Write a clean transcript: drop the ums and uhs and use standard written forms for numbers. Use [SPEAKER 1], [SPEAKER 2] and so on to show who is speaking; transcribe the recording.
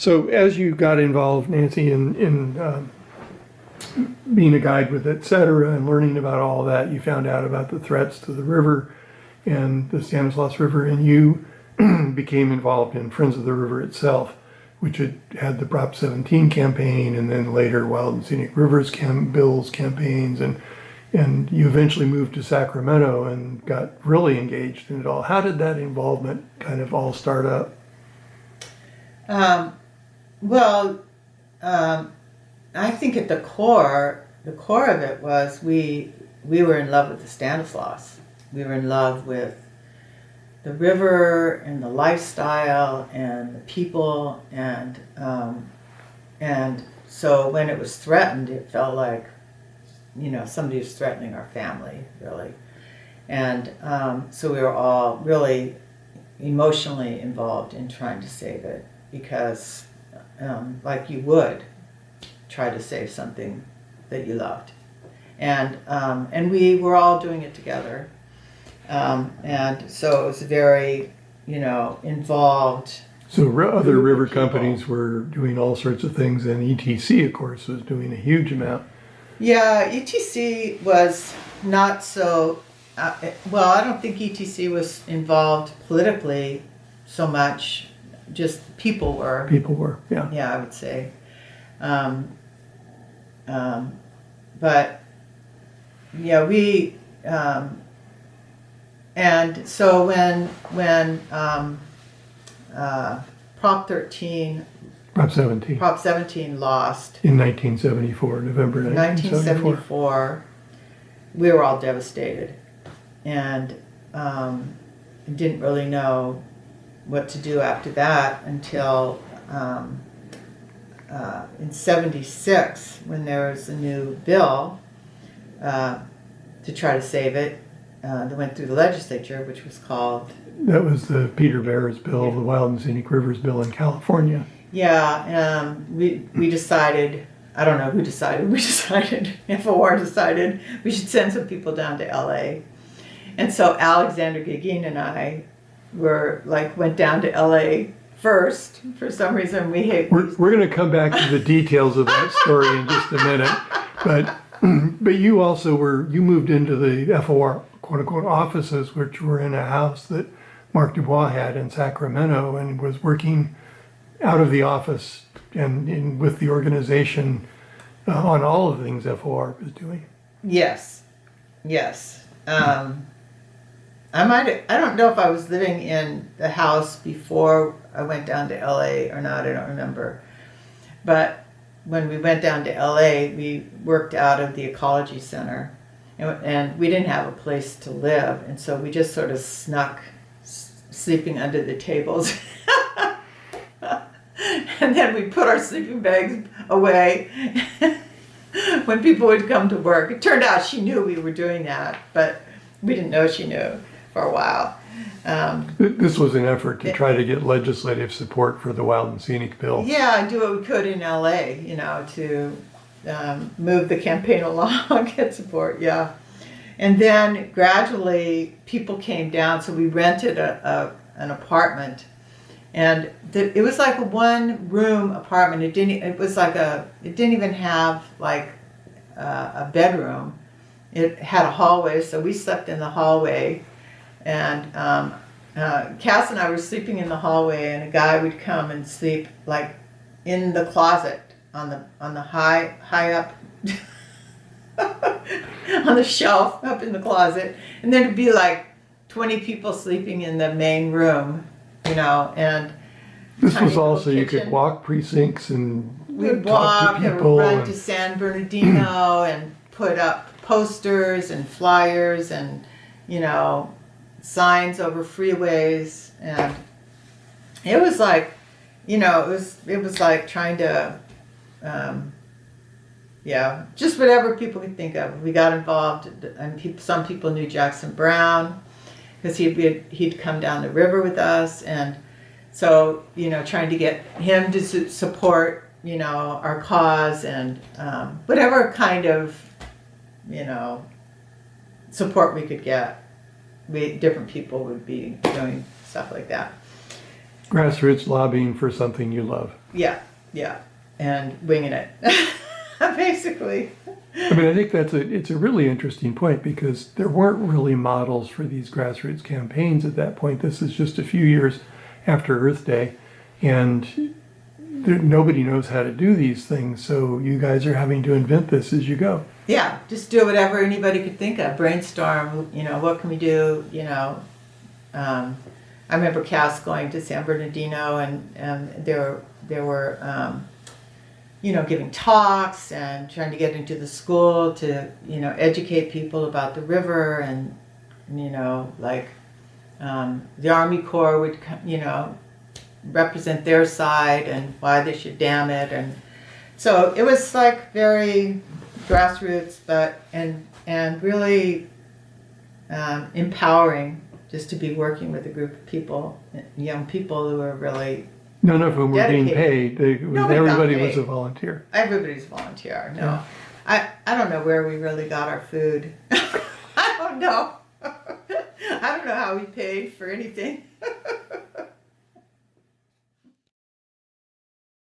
[SPEAKER 1] So as you got involved, Nancy, in being a guide with et cetera, and learning about all that, you found out about the threats to the river and the Stanislaus River, and you became involved in Friends of the River itself, which had the Prop 17 campaign, and then later Wild and Scenic Rivers bills campaigns, and you eventually moved to Sacramento and got really engaged in it all. How did that involvement kind of all start up?
[SPEAKER 2] Well, I think at the core of it was we were in love with the Stanislaus. We were in love with the river and the lifestyle and the people, and so when it was threatened, it felt like, somebody was threatening our family, really. And so we were all really emotionally involved in trying to save it, because like you would try to save something that you loved. And we were all doing it together. And so it was very, involved.
[SPEAKER 1] So other river companies were doing all sorts of things, and ETC, of course, was doing a huge amount.
[SPEAKER 2] Yeah, ETC was not so, well, I don't think ETC was involved politically so much, just people were.
[SPEAKER 1] People were, yeah.
[SPEAKER 2] Yeah, I would say. But, yeah, we, and so when Prop 13,
[SPEAKER 1] Prop 17.
[SPEAKER 2] Prop 17 lost
[SPEAKER 1] In 1974, November 1974.
[SPEAKER 2] We were all devastated, and didn't really know what to do after that until in 76, when there was a new bill to try to save it that went through the legislature, which was called...
[SPEAKER 1] That was the Peter Bear's bill, the Wild and Scenic Rivers bill in California.
[SPEAKER 2] Yeah, we decided, I don't know who decided, we decided, FOR decided we should send some people down to LA. And so Alexander Gagin and I went down to LA first. For some reason
[SPEAKER 1] We're going to come back to the details of that story in just a minute. But you also you moved into the FOR quote unquote offices, which were in a house that Mark Dubois had in Sacramento, and was working out of the office and with the organization on all of the things FOR was doing.
[SPEAKER 2] Yes. I don't know if I was living in the house before I went down to LA or not, I don't remember. But when we went down to LA, we worked out of the Ecology Center, and we didn't have a place to live, and so we just sort of snuck sleeping under the tables. And then we put our sleeping bags away when people would come to work. It turned out she knew we were doing that, but we didn't know she knew for a while.
[SPEAKER 1] This was an effort to try to get legislative support for the Wild and Scenic Bill.
[SPEAKER 2] Yeah, do what we could in LA, to move the campaign along, get support, yeah. And then gradually people came down, so we rented an apartment. And it was like a one-room apartment. It didn't even have like a bedroom. It had a hallway, so we slept in the hallway. And Cass and I were sleeping in the hallway, and a guy would come and sleep like in the closet on the high up on the shelf up in the closet, and then it'd be like 20 people sleeping in the main room. And
[SPEAKER 1] this was also, you could walk precincts and
[SPEAKER 2] we'd
[SPEAKER 1] talk
[SPEAKER 2] walk
[SPEAKER 1] to
[SPEAKER 2] and
[SPEAKER 1] people.
[SPEAKER 2] run to San Bernardino and put up posters and flyers and, signs over freeways. And it was like, it was like trying to, just whatever people could think of. We got involved, and some people knew Jackson Brown, because he'd come down the river with us, and so trying to get him to support our cause, and whatever kind of support we could get, different people would be doing stuff like that.
[SPEAKER 1] Grassroots lobbying for something you love.
[SPEAKER 2] Yeah, yeah, and winging it, basically.
[SPEAKER 1] I mean, I think it's a really interesting point because there weren't really models for these grassroots campaigns at that point. This is just a few years after Earth Day, and nobody knows how to do these things. So you guys are having to invent this as you go.
[SPEAKER 2] Yeah, just do whatever anybody could think of. Brainstorm, what can we do, I remember Cass going to San Bernardino and there were, giving talks and trying to get into the school to, educate people about the river and, the Army Corps would, represent their side and why they should dam it. And so it was like very grassroots, but, and really empowering just to be working with a group of people, young people who are really
[SPEAKER 1] None of whom were being paid.
[SPEAKER 2] Nobody got
[SPEAKER 1] Everybody
[SPEAKER 2] paid.
[SPEAKER 1] was a volunteer.
[SPEAKER 2] Everybody's volunteer. No,
[SPEAKER 1] Yeah.
[SPEAKER 2] I don't know where we really got our food. I don't know. I don't know how we paid for anything.